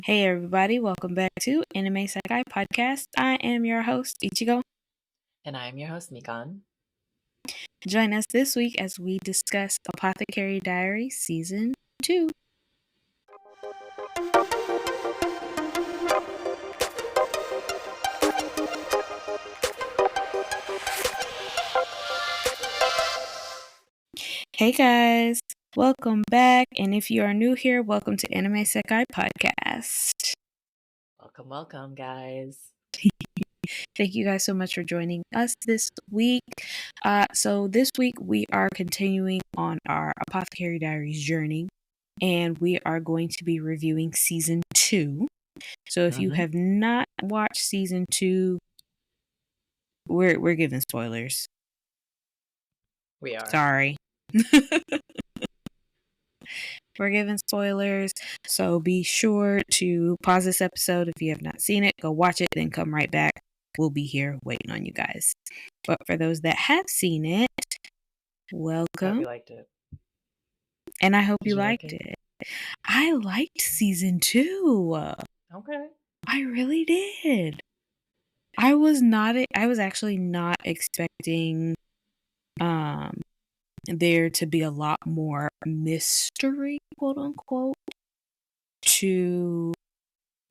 Hey everybody, welcome back to Anime Sekai Podcast. I am your host, Ichigo. And I am your host, Mikan. Join us this week as we discuss Apothecary Diaries Season 2. Hey guys, welcome back. And if you are new here, welcome to Anime Sekai Podcast. Welcome, guys. Thank you guys so much for joining us this week. So this week we are continuing on our Apothecary Diaries journey, and we are going to be reviewing Season 2. So if you have not watched Season 2, we're giving spoilers. We are. Sorry. We're giving spoilers, so be sure to pause this episode if you have not seen it. Go watch it, then come right back. We'll be here waiting on you guys. But for those that have seen it, welcome. I hope you liked it. And I hope Did you you like liked it? it. I liked Season 2. Okay. I really did. I was actually not expecting there to be a lot more mystery, quote unquote, to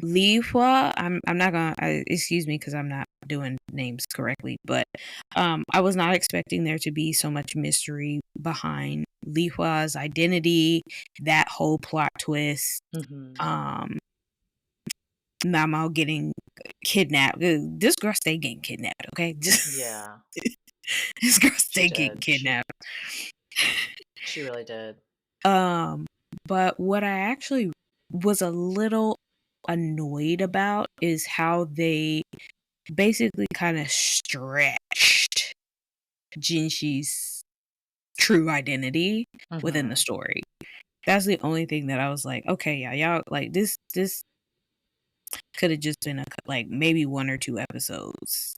Lihua. I'm not gonna excuse me because I'm not doing names correctly, but I was not expecting there to be so much mystery behind Lihua's identity, that whole plot twist. Namo getting kidnapped. This girl stay getting kidnapped, okay? Yeah. This girl stay getting kidnapped. She really did. But what I actually was a little annoyed about is how they basically kind of stretched Jinshi's true identity within the story. That's the only thing that I was like, okay, yeah, y'all, like this could have just been maybe 1 or 2 episodes.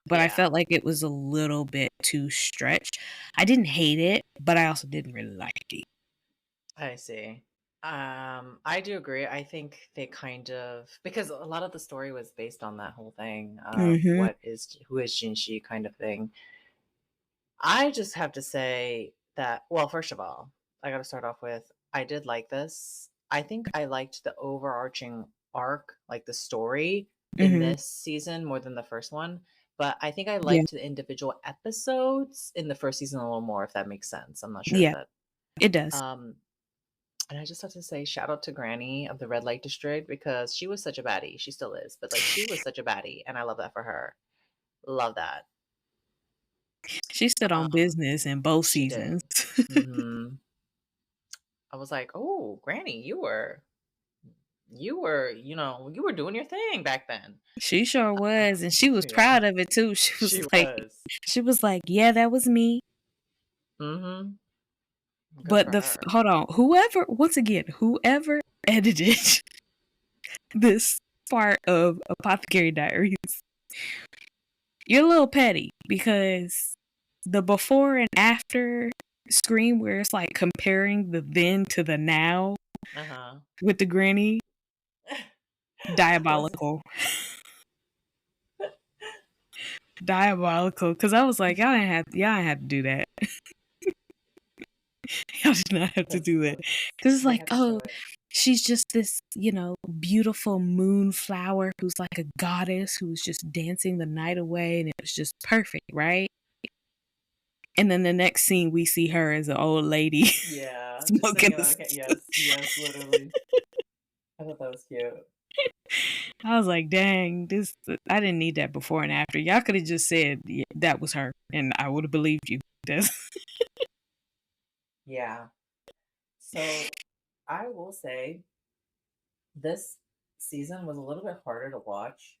But I felt like it was a little bit too stretched. I didn't hate it, but I also didn't really like it. I see. I do agree. I think they kind of, because a lot of the story was based on that whole thing of who is Jinshi kind of thing. I just have to say that, well, first of all, I got to start off with, I did like this. I think I liked the overarching arc, like the story in this season more than the first one. But I think I liked the individual episodes in the first season a little more, if that makes sense. I'm not sure if that. It does. And I just have to say, shout out to Granny of the Red Light District because she was such a baddie. She still is, but like she was such a baddie, and I love that for her. Love that. She stood on business in both seasons. I was like, oh, Granny, you were doing your thing back then. She sure was, and she was proud of it too. She was like, yeah, that was me. But hold on, whoever edited this part of Apothecary Diaries, you're a little petty because the before and after screen where it's like comparing the then to the now with the granny, diabolical. Diabolical, because I was like, y'all didn't have to do that. Y'all did not have to do that. Because it's like, oh, she's just this, beautiful moonflower who's like a goddess who's just dancing the night away, and it was just perfect, right? And then the next scene, we see her as an old lady. Yeah, smoking yes, literally. I thought that was cute. I was like, dang, I didn't need that before and after. Y'all could have just said that was her, and I would have believed you. Yeah. So I will say this season was a little bit harder to watch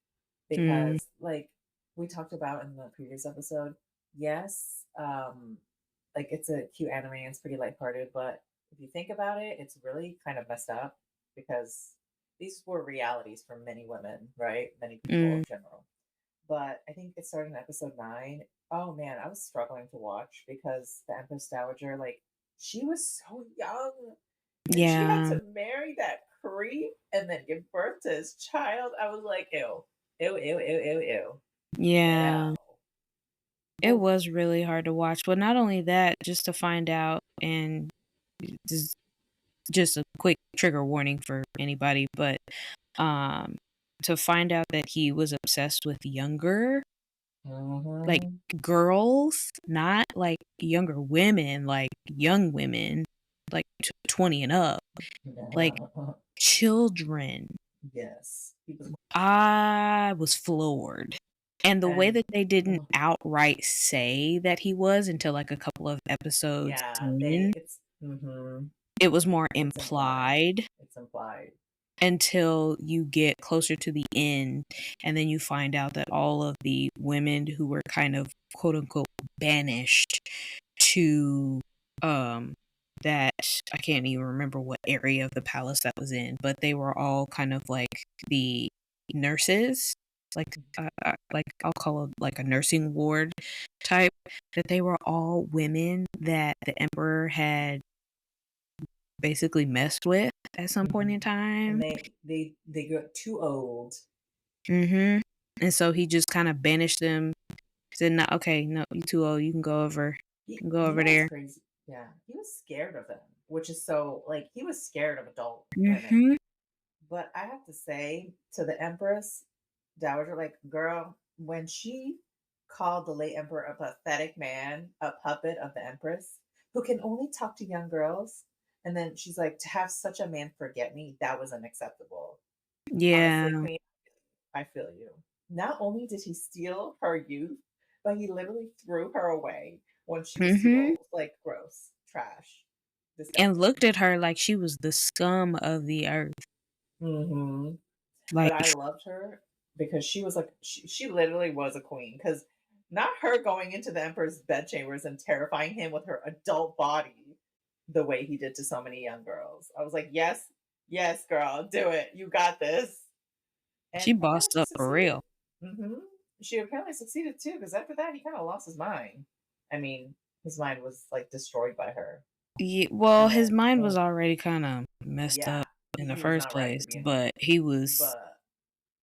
because like we talked about in the previous episode, yes, like it's a cute anime and it's pretty lighthearted, but if you think about it, it's really kind of messed up because these were realities for many women, right? Many people in general. But I think it started in episode 9. Oh man, I was struggling to watch because the Empress Dowager, like, she was so young. And she had to marry that creep and then give birth to his child. I was like, ew, ew, ew, ew, ew, ew. Yeah. Ew. It Oof. was really hard to watch, but not only that, just to find out and just just a quick trigger warning for anybody, but, um, to find out that he was obsessed with younger, like, Mm-hmm. girls, not, like, younger women, like, young women, like, 20 and up, like, children. Yes. He was, I was floored. And the way and that they didn't oh, outright say that he was until, like, a couple of episodes yeah, in, mm-hmm. it was more It's implied. implied It's implied. until you get closer to the end, and then you find out that all of the women who were kind of, quote, unquote, "banished" to, um, that I can't even remember what area of the palace that was in, but they were all kind of like the nurses, like, I'll call it like a nursing ward type, that they were all women that the emperor had basically messed with at some point Mhm. in And time. they got too old. Mhm. And so he just kinda banished them, said, "No, okay, no, you too old, you can go over you can go You over know what's there." crazy? Yeah, he was scared of them, which is so like he was scared of adult women. Mhm. But I have to say to the Empress Dowager, like, girl, when she called the late Emperor a pathetic man, a puppet of the Empress, who can only talk to young girls, and then she's like, to have such a man forget me, that was unacceptable. Honestly, Yeah. Queen, I feel you. Not only did he steal her youth, but he literally threw her away when she was too Mhm. old. Like, gross, trash, And looked disgusting. at her like she was the scum of the earth. Hmm. Like, But I loved her because she was like, she literally was a queen. Because not her going into the emperor's bedchambers and terrifying him with her adult body the way he did to so many young girls. I was like, yes, yes, girl, do it. You got this. she And apparently bossed she up for succeeded. real. Hmm. She apparently succeeded too, because after that, he kind of lost his mind. I mean, his mind was like destroyed by her. Well, And his then, mind was already kinda messed yeah, up in the he was first not right place, to begin with. but But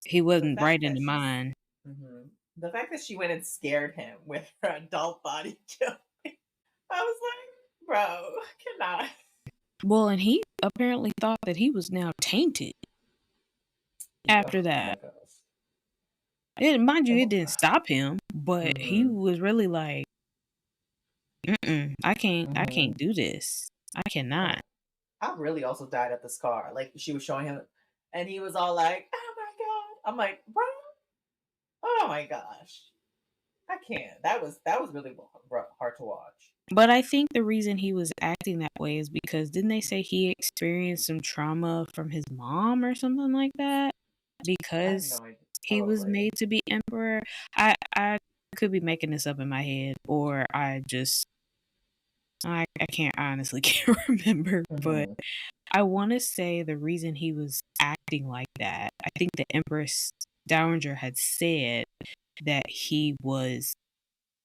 he the wasn't right fact in that the she's, mind. mhm, the fact that she went and scared him with her adult body killed me. I was like, bro, cannot. Well, and he apparently thought that he was now tainted after Oh that. my gosh. And mind you, And it didn't stop him, but he mm-hmm, was really like, "Mm-mm, I mm-hmm. can't do this. I cannot." I really also died at the scar. Like she was showing him, and he was all like, "Oh my god!" I'm like, "Bro, oh my gosh, I can't." That was really hard to watch. But I think the reason he was acting that way is because didn't they say he experienced some trauma from his mom or something like that? I have Because no idea. he was Probably. made to be emperor? I could be making this up in my head, or I can't I honestly can't remember, but Hmm. I wanna say the reason he was acting like that, I think the Empress Dowager had said that he was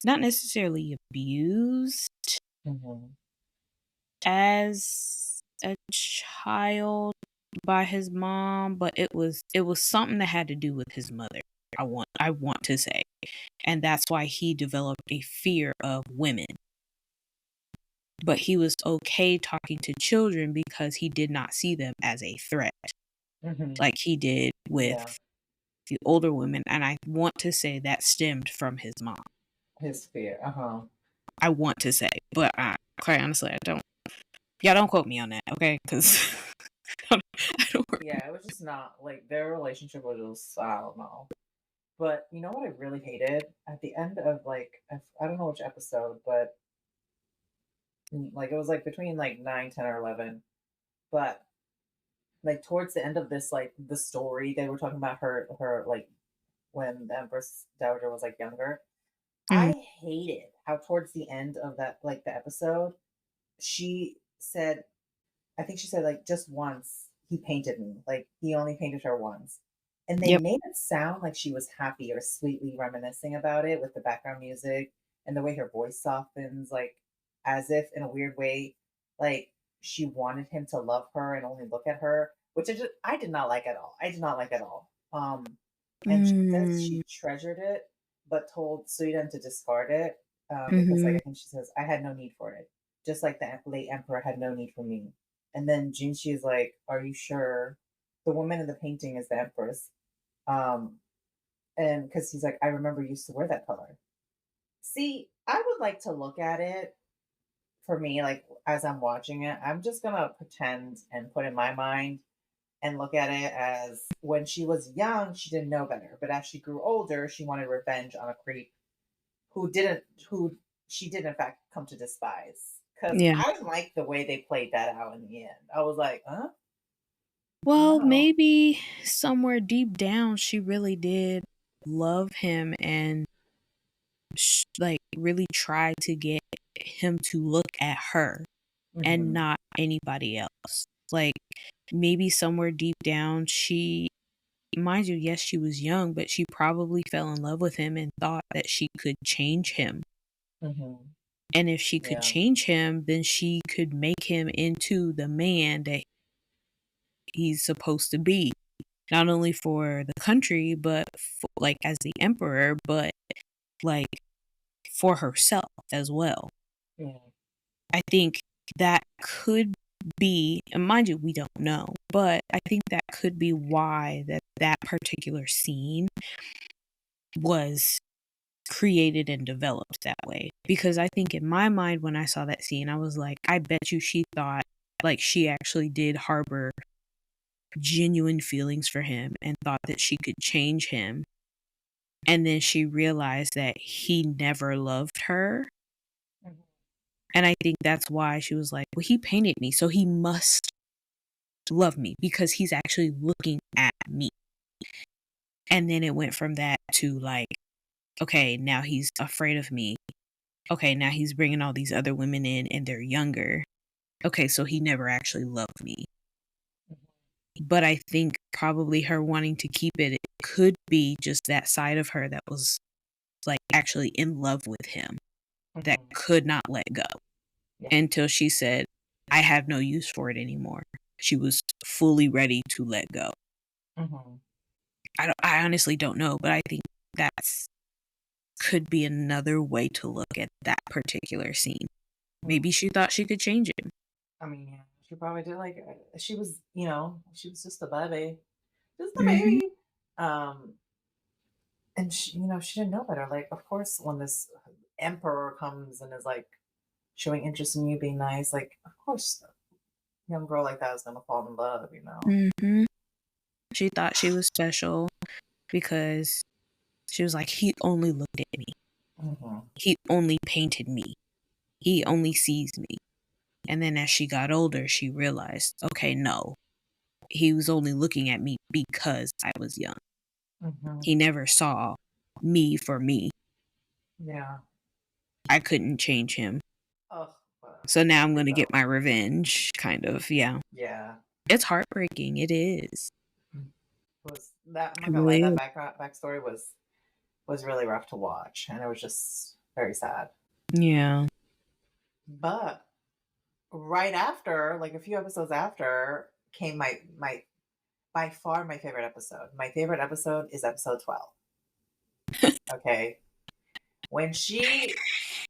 not necessarily abused Hmm. as a child by his mom, but it was something that had to do with his mother, I want to say, and that's why he developed a fear of women, but he was okay talking to children because he did not see them as a threat Hmm. like he did with Yeah, the older women, and I want to say that stemmed from his mom. his fear. Uh huh. I want to say, but quite honestly, I don't. Y'all don't quote me on that, okay? Because I don't Yeah, it was just not like their relationship was just I don't know. But you know what I really hated at the end of like I don't know which episode, but like it was like between like 9, 10, or 11. But like towards the end of this, like the story, they were talking about her like when the Empress Dowager was like younger. Mhm. I hated how towards the end of that like the episode, she said I think she said like just once he painted me. Like he only painted her once. And they Yep. made it sound like she was happy or sweetly reminiscing about it with the background music and the way her voice softens, like as if in a weird way, like she wanted him to love her and only look at her, which I did not like at all. I did not like at all. And she says Mm. she treasured it, but told Suidan to discard it because, like, Mhm. I think she says, I had no need for it, just like the late emperor had no need for me. And then Jinshi is like, "Are you sure?" The woman in the painting is the empress, um, and because he's like, "I remember you used to wear that color." See, I would like to look at it for me, like as I'm watching it, I'm just gonna pretend and put in my mind and look at it as when she was young, she didn't know better. But as she grew older, she wanted revenge on a creep who she did in fact come to despise. Because Yeah. I didn't like the way they played that out in the end. I was like, huh? Well, No. maybe somewhere deep down she really did love him and like really tried to get him to look at her and Hmm. not anybody else. Like maybe somewhere deep down she, mind you, yes, she was young, but she probably fell in love with him and thought that she could change him. Hmm. And if she could Yeah. change him, then she could make him into the man that he's supposed to be. Not only for the country, but like as the emperor, but like for herself as well. Yeah. I think that could be, and mind you, we don't know, but I think that could be why that particular scene was created and developed that way. Because I think in my mind, when I saw that scene, I was like, I bet you she thought like she actually did harbor genuine feelings for him and thought that she could change him. And then she realized that he never loved her. Mhm. And I think that's why she was like, well, he painted me, so he must love me because he's actually looking at me. And then it went from that to like, okay, now he's afraid of me. Okay, now he's bringing all these other women in and they're younger. Okay, so he never actually loved me. But I think probably her wanting to keep it, it could be just that side of her that was like actually in love with him that Mhm. could not let go Yeah. until she said, I have no use for it anymore. She was fully ready to let go. Mhm. I honestly don't know, but I think that's could be another way to look at that particular scene. Mhm. Maybe she thought she could change him. I mean, yeah, she probably did. Like, she was, she was just a baby, just a Mhm. baby. Um, and she didn't know better. Like, of course, when this emperor comes and is like showing interest in you, being nice, like, of course, a young girl like that is gonna fall in love. Mhm. She thought she was special because she was like, "He only looked at me. Hmm. He only painted me. He only sees me." And then as she got older, she realized, "Okay, no. He was only looking at me because I was young. Hmm. He never saw me for me. Yeah. I couldn't change him. Oh, So now I'm poor gonna get girl. my revenge," kind of, yeah. Yeah. It's heartbreaking, it is. Was that? I'm It not gonna lie. really That is. backstory was really rough to watch, and it was just very sad. Yeah. But right after, like a few episodes after, came my by far my favorite episode. My favorite episode is episode 12. Okay. When she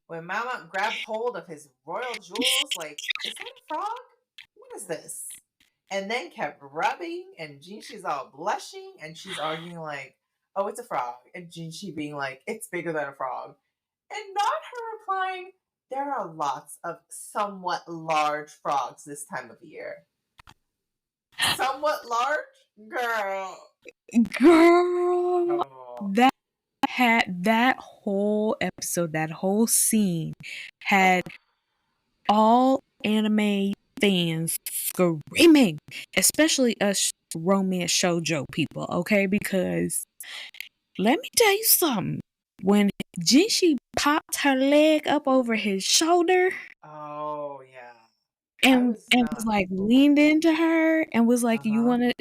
when Mama grabbed hold of his royal jewels, like, is that a frog? What is this? And then kept rubbing, and Jinxi's all blushing, and she's arguing like, oh, it's a frog. And Jinxi being like, it's bigger than a frog. And not her replying, there are lots of somewhat large frogs this time of year. Somewhat large? Girl. Girl, Oh. that had that whole episode, that whole scene had all anime fans screaming, especially us romance shoujo people, okay? Because let me tell you something. When Jinshi popped her leg up over his shoulder Oh, yeah. I was and was not. like Oof. leaned into her and was like, "You Uh-huh. wanna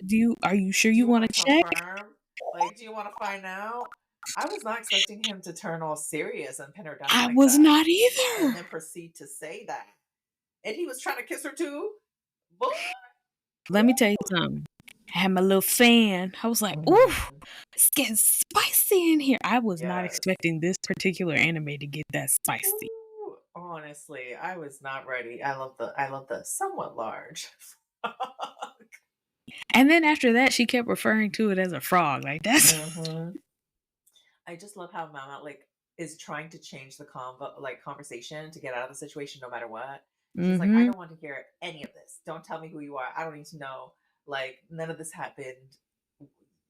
are you sure Do you you wanna want to check?" confirm? Like, do you want to find out? I was not expecting him to turn all serious and pin her down I like was that not and either. then proceed to say that. And he was trying to kiss her too. Boy, Let me tell you something. I had my little fan. I was like, "Ooh, Mhm. it's getting spicy in here." I was not Yes. expecting this particular anime to get that spicy. Ooh, honestly, I was not ready. I love the somewhat large. And then after that, she kept referring to it as a frog. Like that's Mhm. I just love how Mama is trying to change the conversation to get out of the situation no matter what. She's like, I Mhm. don't want to hear any of this. Don't tell me who you are. I don't need to know. Like none of this happened.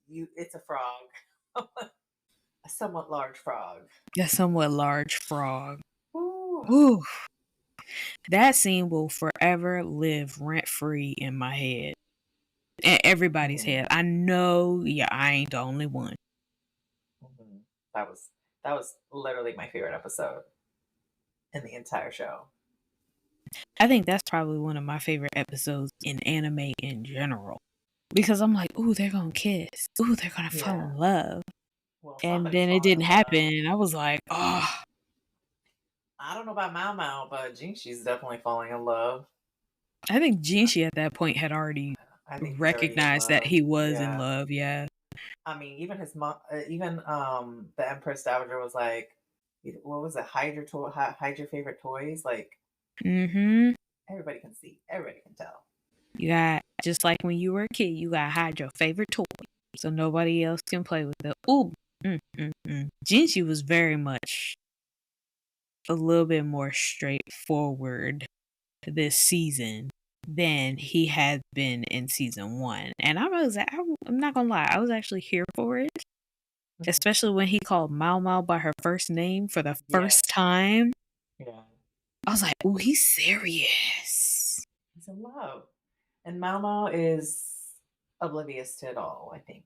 It's a frog. A somewhat large frog. A somewhat large frog. Ooh. Ooh, that scene will forever live rent free in my head. Everybody's Mhm, head. I know, yeah, I ain't the only one. mhm. That was literally my favorite episode in the entire show. I think that's probably one of my favorite episodes in anime in general. Because I'm like, ooh, they're gonna kiss. Ooh, they're gonna fall Yeah. in love. Well, And somebody's then it falling didn't in love. happen. I was like, oh, I don't know about Mao Mao, but Jinxi's definitely falling in love. I think Jinshi at that point had already I think he's already in recognized that love. he was in Yeah. love. Yeah. I mean, even his mom, even the Empress Dowager was like, what was it? Hide your favorite toys. Like Mm-hmm. everybody can see, everybody can tell. You got, just like when you were a kid, you gotta hide your favorite toy so nobody else can play with it. Ooh. Jinshi was very much a little bit more straightforward this season than he had been in season one. And I'm not gonna lie, I was actually here for it, Mhm. especially when he called Mao Mao by her first name for the Yes. first time. Yeah. I was like, "Ooh, he's serious." He's in love, and Mao Mao is oblivious to it all. I think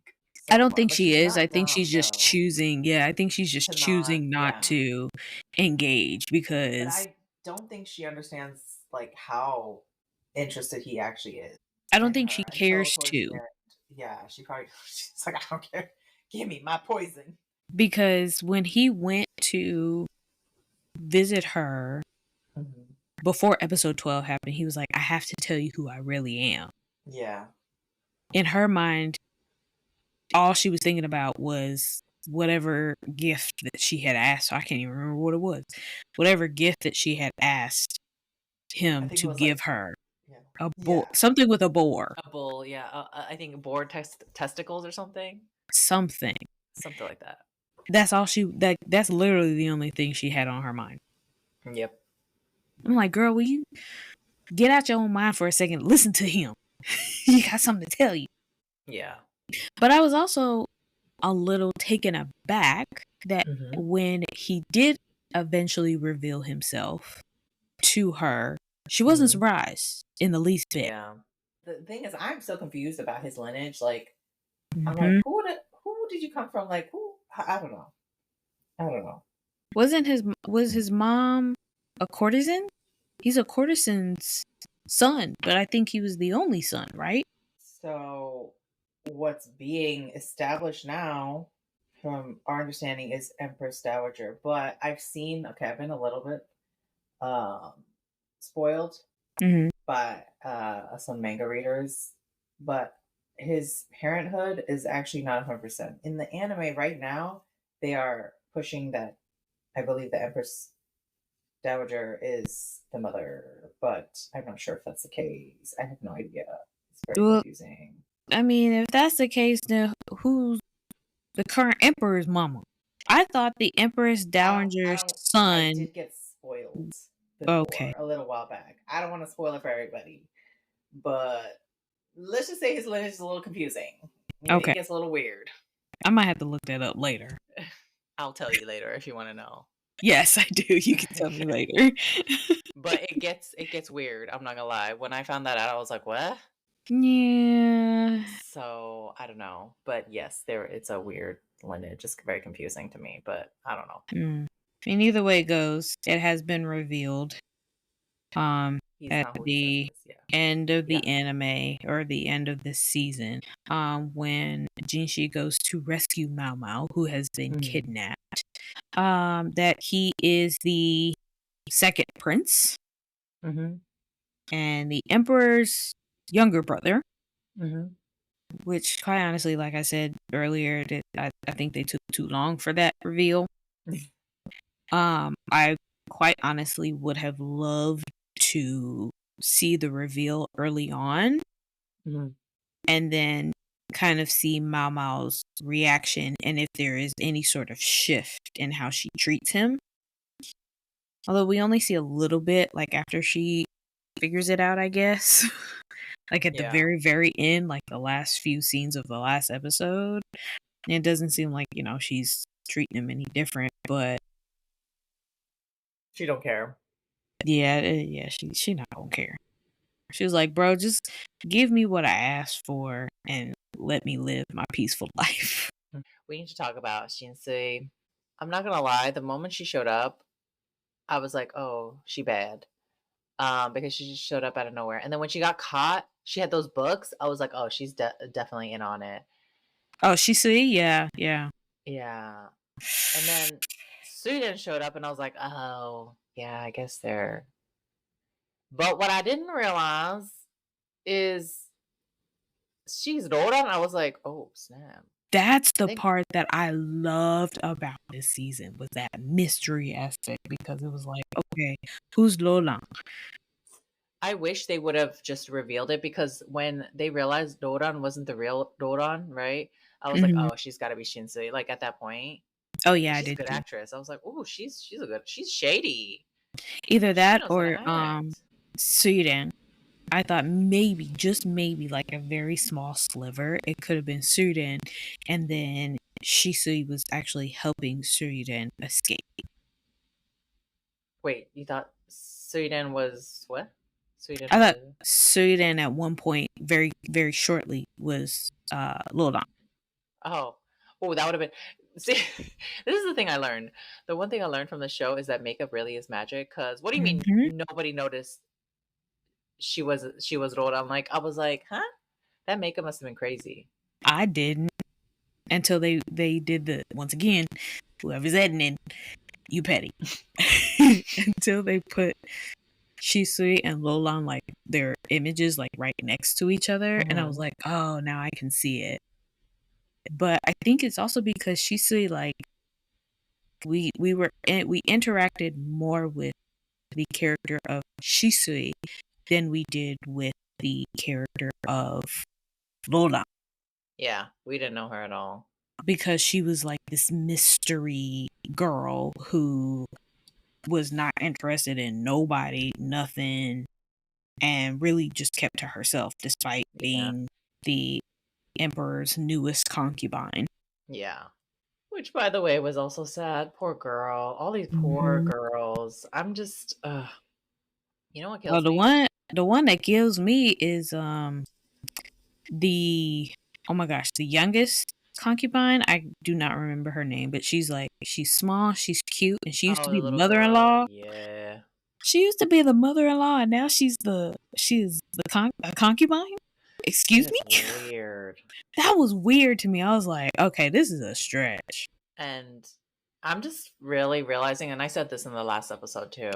I so don't far, think but she she's is. I not think she's dumb. just No, choosing. Yeah, I think she's just to not. choosing not Yeah, to engage but because I don't think she understands like how interested he actually is I don't in think she her until cares towards to. the end. Yeah, she probably she's like, I don't care. Give me my poison. Because when he went to visit her Mhm. before episode 12 happened, he was like, I have to tell you who I really am. Yeah. In her mind, all she was thinking about was whatever gift that she had asked. I can't even remember what it was. Whatever gift that she had asked I him think it to was give like, her. yeah. A boar, Yeah. something with a boar, A bull, yeah. I think boar testicles or something. something. Something like that. That's all she, that's literally the only thing she had on her mind. Yep. I'm like, girl, will you get out your own mind for a second? Listen to him. He got something to tell you. Yeah. But I was also a little taken aback that Hmm. when he did eventually reveal himself to her, she wasn't Hmm. surprised in the least bit. Yeah. The thing is, I'm so confused about his lineage. Like, I'm like, Hmm. who did you come from? Like, who? I don't know. I don't know. Was his mom a courtesan? He's a courtesan's son, but I think he was the only son, right? So, what's being established now, from our understanding, is Empress Dowager. But I've been a little bit um, spoiled Hmm. by some manga readers, but his parenthood is actually not 100%. In the anime right now, they are pushing that I believe the Empress Dowager is the mother, but I'm not sure if that's the case. I have no idea. It's very Well, confusing. I mean, if that's the case, then who's the current emperor's mama? I thought the Empress I Dowager's don't, I son. did get spoiled Okay, before a little while back. I don't want to spoil it for everybody, but let's just say his lineage is a little confusing. It okay. gets a little weird. I might have to look that up later. I'll tell you later if you want to know. Yes, I do. You can tell me Okay. later. But it gets weird. I'm not gonna lie. When I found that out, I was like, "What?" Yeah. So I don't know. But yes, there it's a weird lineage. It's very confusing to me. But I don't know. Mm. And either way it goes, it has been revealed He's at not who he says he the is. Yeah. end of Yeah. the anime or the end of this season, when Jinshi goes to rescue Mao Mao, who has been Mm-hmm. kidnapped, that he is the second prince Mm-hmm. and the emperor's younger brother. Mm-hmm. which quite honestly, like I said earlier, that I think they took too long for that reveal. I quite honestly would have loved to see the reveal early on Mhm. and then kind of see Mao Mao's reaction and if there is any sort of shift in how she treats him. Although we only see a little bit, like, after she figures it out, I guess. Like, at the Yeah. very, very end, like, the last few scenes of the last episode, and it doesn't seem like, she's treating him any different, but She don't care. yeah, yeah, she not gonna care. She was like, "Bro, just give me what I asked for and let me live my peaceful life." We need to talk about Shinsei. I'm not gonna lie, the moment she showed up, I was like, "Oh, she bad." Because she just showed up out of nowhere, and then when she got caught, she had those books. I was like, "Oh, she's definitely in on it." Oh, she see? Yeah, yeah. Yeah, and then Sudan showed up, and I was like, "Oh, yeah, I guess they're." But what I didn't realize is she's Roran. I was like, "Oh, snap!" That's I the think part that I loved about this season was that mystery aspect because it was like, "Okay, who's Lola?" I wish they would have just revealed it because when they realized Roran wasn't the real Roran, right? I was like, Mhm. "Oh, she's got to be Shinsei." Like at that point, Oh, and yeah, I she's a did good too. actress. I was like, "Oh, she's shady. Either She that knows how to or, act." Sudan. I thought maybe, just maybe, like a very small sliver, it could have been Sudan, and then Shisui was actually helping Sudan escape. Wait, you thought Sweden was what? Sweden I thought was Sudan at one point, very, very shortly, was, Lola. oh. Oh, that would have been see, this is the thing I learned. The one thing I learned from the show is that makeup really is magic. Cause what do you mean Mhm. nobody noticed she was rolled? I was like, "Huh? That makeup must have been crazy." I didn't until they did the once again, whoever's editing, you petty. Until they put Shisui and Lolan, like, their images, like, right next to each other, and I was Mhm. like, "Oh, now I can see it." But I think it's also because Shisui, like, we interacted more with the character of Shisui than we did with the character of Lola, Yeah, we didn't know her at all. because she was, like, this mystery girl who was not interested in nobody, nothing, and really just kept to herself despite Yeah. being the emperor's newest concubine. Yeah. Which, by the way, was also sad. Poor girl. All these poor Mhm. girls. I'm just, you know what Well, kills me? the one that kills me is, the oh my gosh, the youngest concubine. I do not remember her name, but she's small, she's cute, and she used to Oh, the be the little girl. mother-in-law. Yeah. She used to be the mother-in-law, and now she's the a concubine? That Excuse me? is weird. That was weird to me. I was like, "Okay, this is a stretch." And I'm just really realizing, and I said this in the last episode too,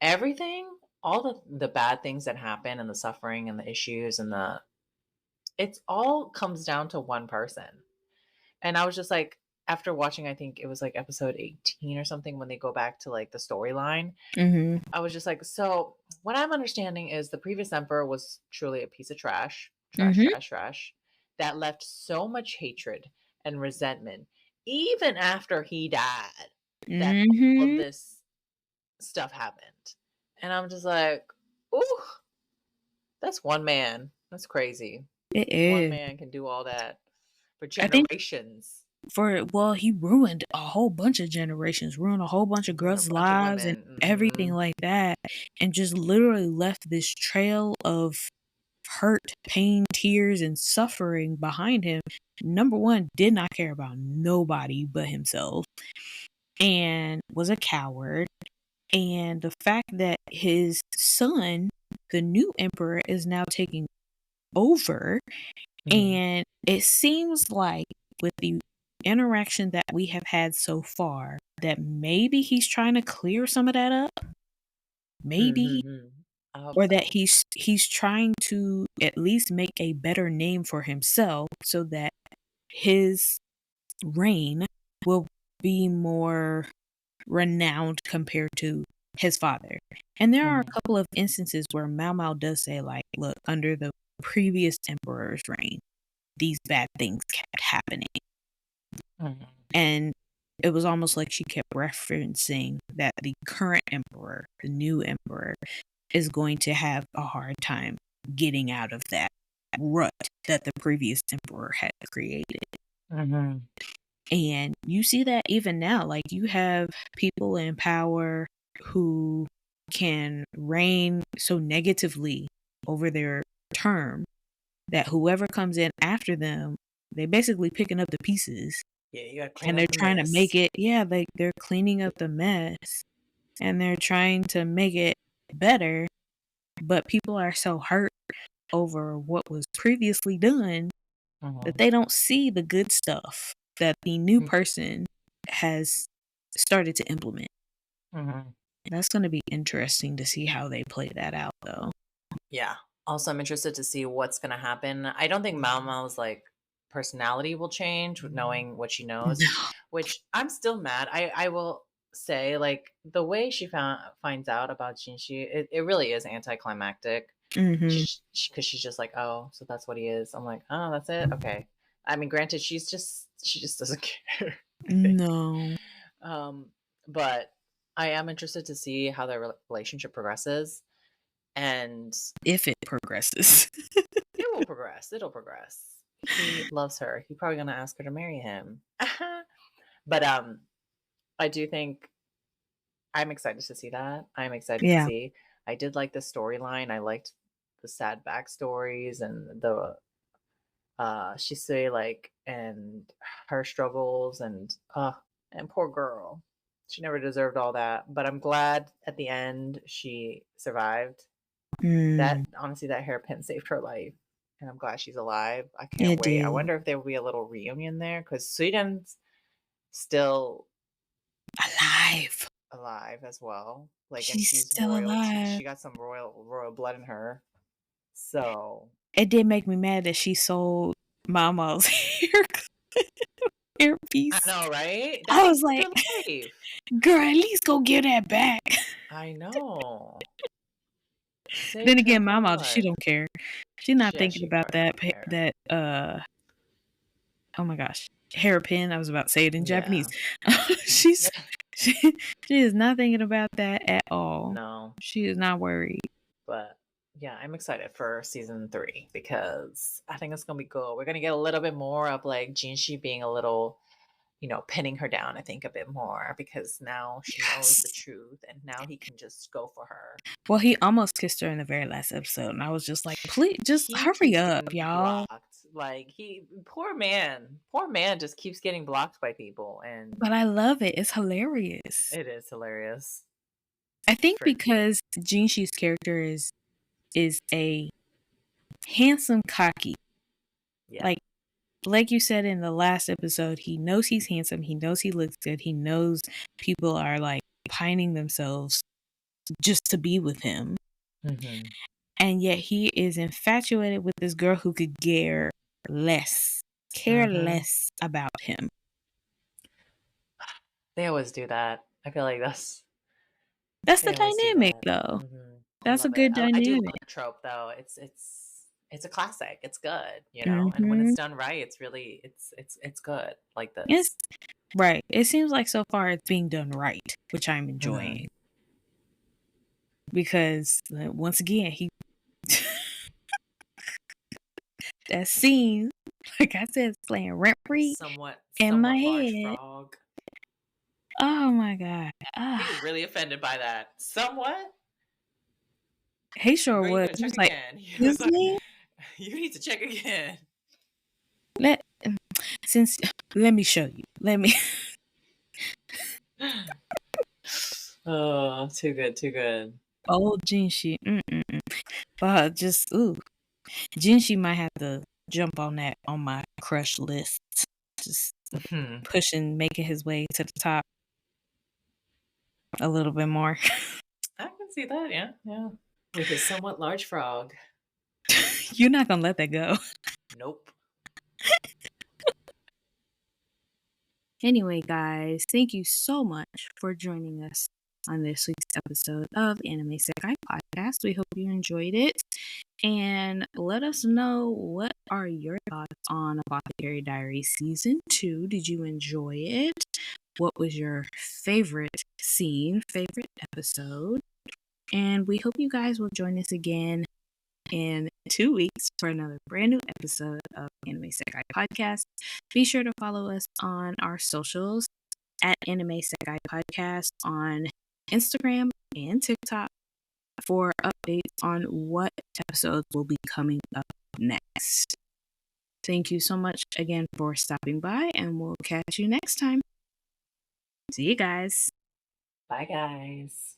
everything, all the bad things that happen and the suffering and the issues and it's all comes down to one person. And I was just like, after watching, I think it was like episode 18 or something when they go back to like the storyline, Mhm. I was just like, so what I'm understanding is the previous emperor was truly a piece of trash, trash, Mhm. trash, trash, that left so much hatred and resentment, even after he died, that all of Mhm. this stuff happened. And I'm just like, ooh, that's one man. That's crazy. It One is. man can do all that for I think generations. he ruined a whole bunch of generations, ruined a whole bunch of Ruin a girls' bunch of lives and women. everything like that, and just literally left this trail of hurt, pain, tears, and suffering behind him. Number one, did not care about nobody but himself and was a coward. And the fact that his son, the new emperor, is now taking over, Mhm. and it seems like with the interaction that we have had so far, that maybe he's trying to clear some of that up. Maybe. Mhm. I hope or that so. he's trying to at least make a better name for himself so that his reign will be more renowned compared to his father. And there are a Mhm, couple of instances where Mao Mao does say, like, look, under the previous emperor's reign, these bad things kept happening. mhm, And it was almost like she kept referencing that the current emperor, the new emperor, is going to have a hard time getting out of that rut that the previous emperor had created. mhm. And you see that even now. Like, you have people in power who can reign so negatively over their term that whoever comes in after them, they basically picking up the pieces Yeah, you gotta clean and they're up the trying to make mess. it, yeah, like they're cleaning up the mess and they're trying to make it better, but people are so hurt over what was previously done that Mhm, they don't see the good stuff that the new mm, person has started to implement. mhm. That's gonna be interesting to see how they play that out, though. Yeah. Also, I'm interested to see what's gonna happen. I don't think Mao Mao's, like, personality will change with knowing what she knows, No. which I'm still mad. I will say, like, the way she finds out about Jinxi, it really is anticlimactic. Mhm. She's 'cause she's just like, "Oh, so that's what he is." I'm like, "Oh, that's it? Okay." I mean, granted, she just doesn't care, I think. No. Um, but I am interested to see how their relationship progresses, and If it progresses. it will progress. It'll progress. He loves her. He's probably gonna ask her to marry him. But I do think I'm excited to see that. I'm excited to Yeah. see. I did like the storyline. I liked the sad backstories and the she say like and her struggles and poor girl. She never deserved all that. But I'm glad at the end she survived. Mm, That honestly, that hairpin saved her life, and I'm glad she's alive. I can't it wait. I did. wonder if there will be a little reunion there because Sweden's still Alive. alive as well. Like, and She's she's still royalty. alive. She got some royal blood in her. So It did make me mad that she sold Mama's I earpiece. know, right? That I was saved like, her life. "Girl, at least go give that back." I know. Then Saved her again, whole Mama, she life. don't care. She's not Yeah, thinking she about probably that don't care. oh my gosh, hairpin. I was about to say it in Japanese. Yeah. She's she she is not thinking about that at all. No. She is not worried. But yeah, I'm excited for season 3 because I think it's gonna be good. We're gonna get a little bit more of like Jinshi being a little, pinning her down, I think, a bit more because now she knows the Yes. truth and now he can just go for her. Well, he almost kissed her in the very last episode, and I was just like, "Please, just He hurry keeps up, getting y'all." blocked. Like poor man just keeps getting blocked by people and But I love it. It's hilarious. it is hilarious. I It's think very cute. because Jinshi's character is a handsome cocky. Yeah. Like you said in the last episode, he knows he's handsome, he knows he looks good, he knows people are, like, pining themselves just to be with him, Mhm. and yet he is infatuated with this girl who could care Mhm. less about him. They always do that. I feel like That's the they always do dynamic, that. though. I That's a love it. good I do love dynamic. the trope though. It's a classic. It's good, and when Mhm. it's done right, it's really it's good like It's this. right. It seems like so far it's being done right, which I'm Mhm. enjoying because, once again, he that scene, like I said, is playing rent The free in my somewhat large head. frog. Oh my god. He was really offended by that. Somewhat? He sure Girl, you was. better He check was like, again. He was "Excuse like, me? you need to check again. Let since let me show you. Let me." Oh, too good, too good. Old Jinshi. Mm-mm-mm. Just ooh, Jinshi might have to jump on that on my crush list. Just Mhm. making his way to the top a little bit more. I can see that. Yeah, yeah. with his somewhat large frog. You're not gonna let that go. Nope. Anyway, guys, thank you so much for joining us on this week's episode of Anime Sekai Podcast. We hope you enjoyed it. And let us know, what are your thoughts on Apothecary Diaries Season 2? Did you enjoy it? What was your favorite scene, favorite episode? And we hope you guys will join us again in 2 weeks for another brand new episode of Anime Sekai Podcast. Be sure to follow us on our socials at Anime Sekai Podcast on Instagram and TikTok for updates on what episodes will be coming up next. Thank you so much again for stopping by, and we'll catch you next time. See you guys. Bye, guys.